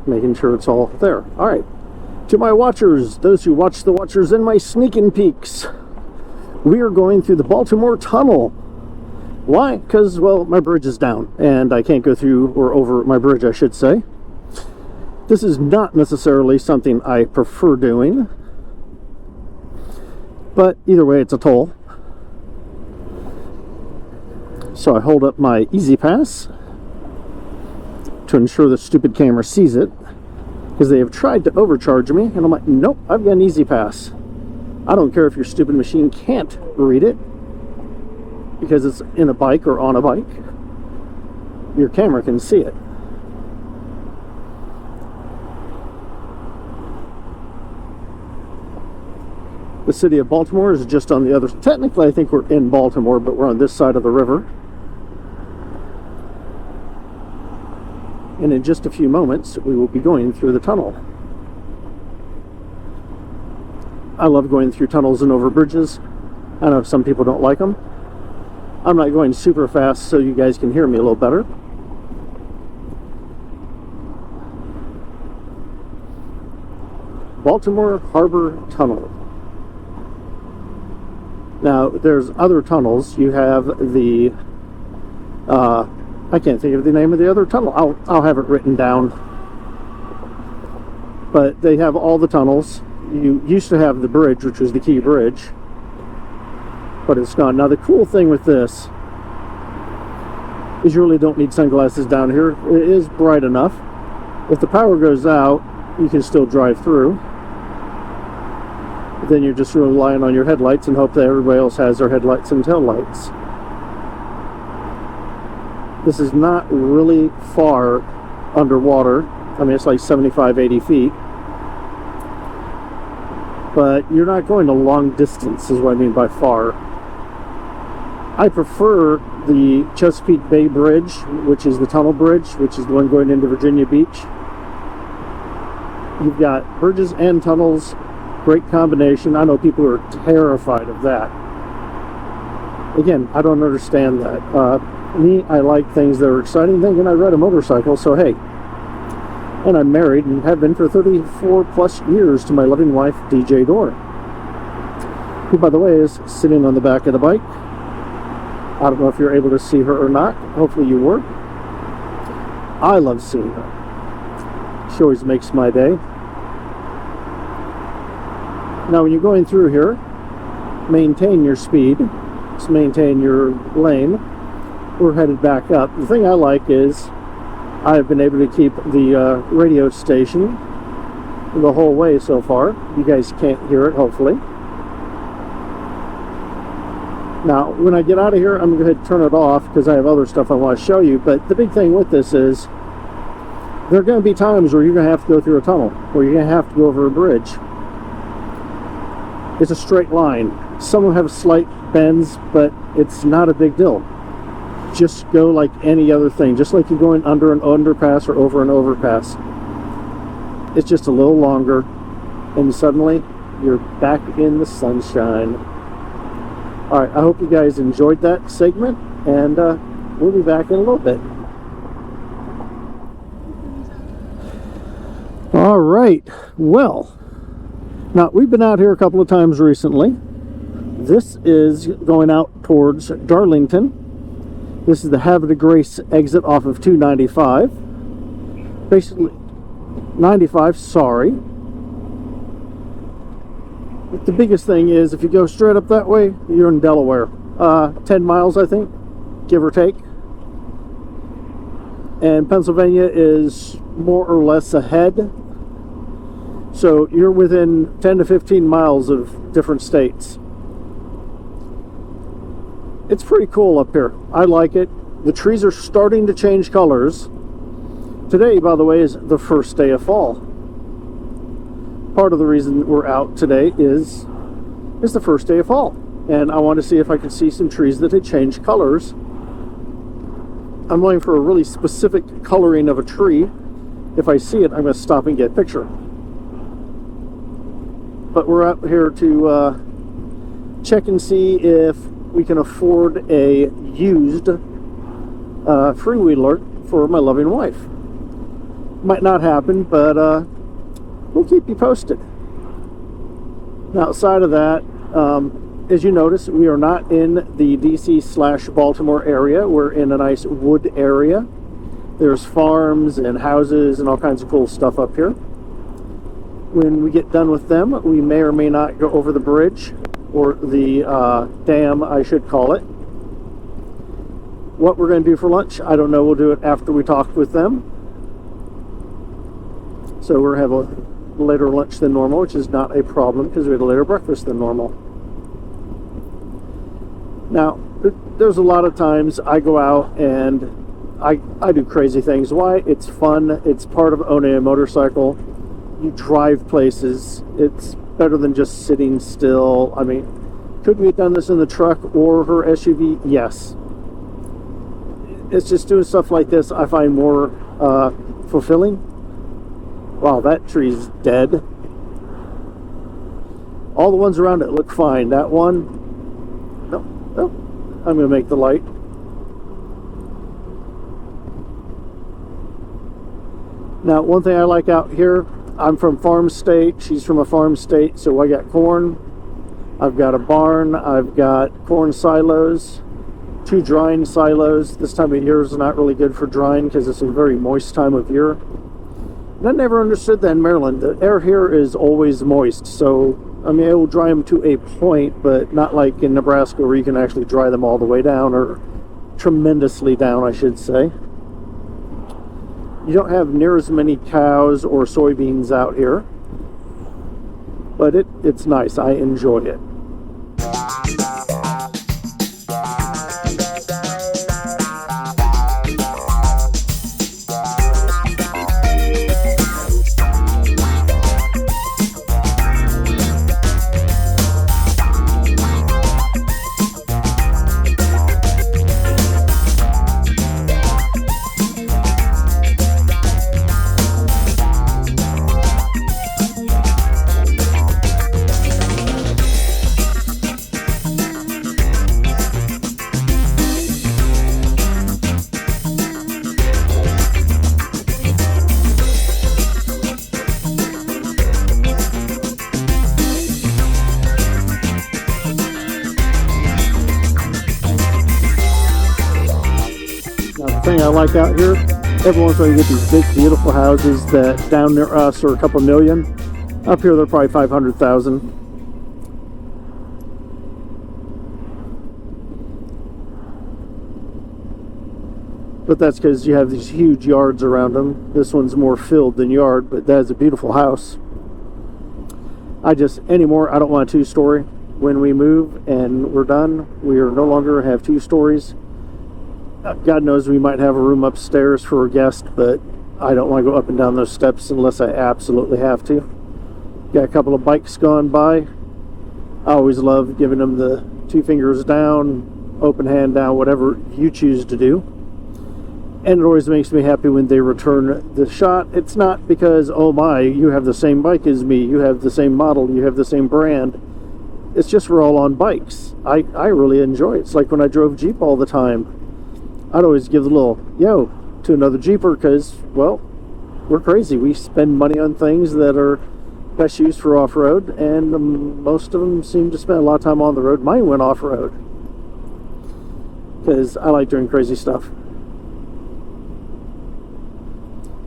Making sure it's all there. All right. To my watchers, those who watch the watchers and my sneaking peeks, we are going through the Baltimore Tunnel. Why? Because, well, my bridge is down and I can't go through or over my bridge, I should say. This is not necessarily something I prefer doing, but either way, it's a toll. So I hold up my Easy Pass to ensure the stupid camera sees it, because they have tried to overcharge me, and I'm like, nope, I've got an Easy Pass. I don't care if your stupid machine can't read it, because it's in a bike or on a bike. Your camera can see it. The city of Baltimore is just on the other, technically I think we're in Baltimore, but we're on this side of the river. And in just a few moments, we will be going through the tunnel. I love going through tunnels and over bridges. I know some people don't like them. I'm not going super fast so you guys can hear me a little better. Baltimore Harbor Tunnel. Now, there's other tunnels. You have the I can't think of the name of the other tunnel. I'll have it written down. But they have all the tunnels. You used to have the bridge, which was the key bridge, but it's gone. Now the cool thing with this is you really don't need sunglasses down here. It is bright enough. If the power goes out, you can still drive through. Then you're just relying on your headlights and hope that everybody else has their headlights and taillights. This is not really far underwater. I mean, it's like 75, 80 feet. But you're not going a long distance, is what I mean by far. I prefer the Chesapeake Bay Bridge, which is the tunnel bridge, which is the one going into Virginia Beach. You've got bridges and tunnels. Great combination. I know people are terrified of that. Again, I don't understand that. Me, I like things that are exciting. Thinking I ride a motorcycle, so hey. And I'm married and have been for 34 plus years to my loving wife, DJ Dore, who, by the way, is sitting on the back of the bike. I don't know if you're able to see her or not. Hopefully you were. I love seeing her. She always makes my day. Now, when you're going through here, maintain your speed. Just maintain your lane. We're headed back up. The thing I like is I've been able to keep the radio station the whole way so far. You guys can't hear it, hopefully. Now, when I get out of here, I'm going to go ahead and turn it off because I have other stuff I want to show you. But the big thing with this is there are going to be times where you're going to have to go through a tunnel, or you're going to have to go over a bridge. It's a straight line. Some will have slight bends, but it's not a big deal. Just go like any other thing, just like you're going under an underpass or over an overpass. It's just a little longer, and suddenly you're back in the sunshine. Alright, I hope you guys enjoyed that segment, and we'll be back in a little bit. Alright, well, now we've been out here a couple of times recently. This is going out towards Darlington. This is the Havre de Grace exit off of 295. Basically, 95, sorry. But the biggest thing is, if you go straight up that way, you're in Delaware. 10 miles, I think, give or take. And Pennsylvania is more or less ahead. So you're within 10 to 15 miles of different states. It's pretty cool up here. I like it. The trees are starting to change colors. Today, by the way, is the first day of fall. Part of the reason we're out today is the first day of fall. And I want to see if I can see some trees that had changed colors I'm looking for a really specific coloring of a tree. If I see it, I'm going to stop and get a picture. But we're out here to check and see if we can afford a used freewheeler for my loving wife. Might not happen, but we'll keep you posted. Now, outside of that, as you notice, we are not in the DC/Baltimore area. We're in a nice wood area. There's farms and houses and all kinds of cool stuff up here. When we get done with them, we may or may not go over the bridge, or the dam, I should call it. What we're going to do for lunch, I don't know. We'll do it after we talk with them. So we're going to have a later lunch than normal, which is not a problem because we had a later breakfast than normal. Now, there's a lot of times I go out and I do crazy things. Why? It's fun. It's part of owning a motorcycle. You drive places. It's better than just sitting still. I mean, could we have done this in the truck or her SUV? Yes. It's just doing stuff like this I find more fulfilling. Wow, that tree's dead. All the ones around it look fine. That one, no, I'm going to make the light. Now, one thing I like out here, I'm from farm state, she's from a farm state, so I got corn, I've got a barn, I've got corn silos, 2 drying silos. This time of year is not really good for drying because it's a very moist time of year. And I never understood that in Maryland. The air here is always moist, so I mean, it will dry them to a point, but not like in Nebraska where you can actually dry them all the way down, or tremendously down, I should say. You don't have near as many cows or soybeans out here, but it's nice. I enjoy it. Thing I like out here, every once in a while you get these big beautiful houses that down near us are a couple million. Up here they're probably 500,000. But that's because you have these huge yards around them. This one's more filled than yard, but that is a beautiful house. I don't want a 2-story. When we move and we're done, we are no longer have 2 stories. God knows we might have a room upstairs for a guest, but I don't want to go up and down those steps unless I absolutely have to. Got a couple of bikes gone by. I always love giving them the 2 fingers down, open hand down, whatever you choose to do. And it always makes me happy when they return the shot. It's not because, oh my, you have the same bike as me, you have the same model, you have the same brand. It's just we're all on bikes. I really enjoy it. It's like when I drove Jeep all the time. I'd always give the little yo to another Jeeper because, well, we're crazy. We spend money on things that are best used for off-road, and most of them seem to spend a lot of time on the road. Mine went off-road because I like doing crazy stuff.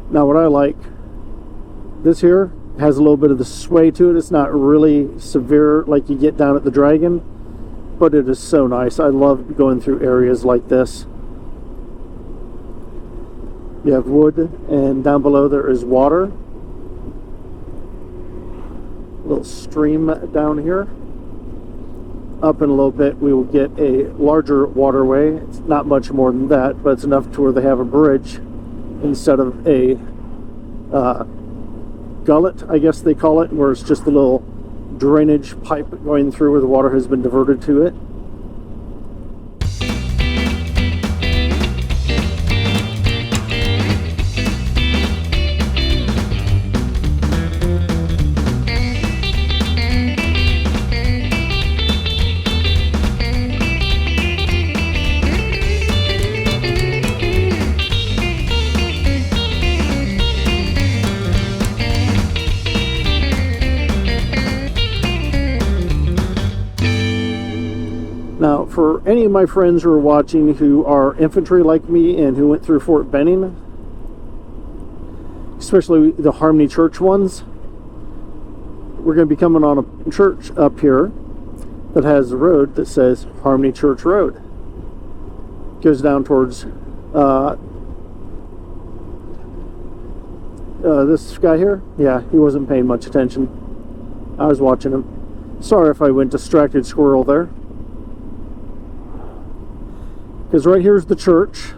Now, what I like, this here has a little bit of the sway to it. It's not really severe like you get down at the Dragon, but it is so nice. I love going through areas like this. You have wood, and down below there is water. A little stream down here. Up in a little bit we will get a larger waterway. It's not much more than that, but it's enough to where they have a bridge instead of a gullet, I guess they call it, where it's just a little drainage pipe going through where the water has been diverted to it. any of my friends who are watching who are infantry like me and who went through Fort Benning, especially the Harmony Church ones, we're going to be coming on a church up here that has a road that says Harmony Church Road. Goes down towards this guy here. Yeah, he wasn't paying much attention. I was watching him. Sorry if I went distracted squirrel there. Because right here's the church,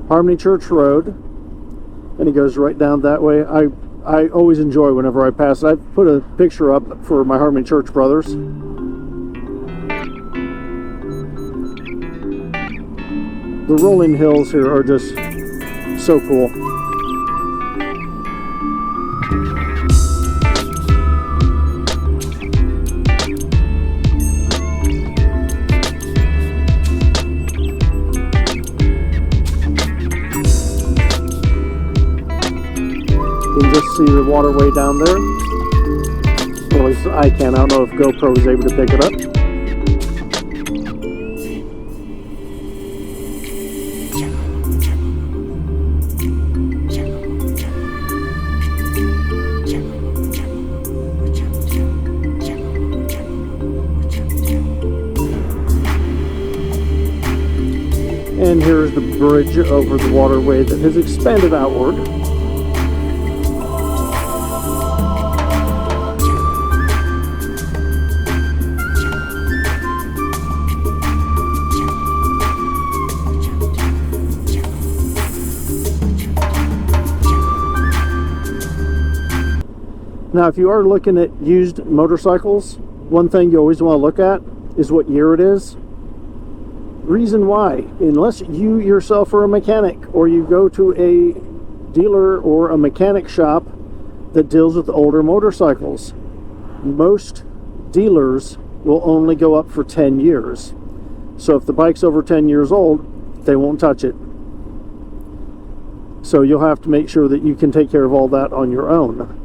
Harmony Church Road, and it goes right down that way. I always enjoy whenever I pass it. I've put a picture up for my Harmony Church brothers. The rolling hills here are just so cool. You can just see the waterway down there. Or at least I can. I don't know if GoPro was able to pick it up. And here's the bridge over the waterway that has expanded outward. Now, if you are looking at used motorcycles, one thing you always want to look at is what year it is. Reason why, unless you yourself are a mechanic or you go to a dealer or a mechanic shop that deals with older motorcycles, most dealers will only go up for 10 years. So if the bike's over 10 years old, they won't touch it. So you'll have to make sure that you can take care of all that on your own.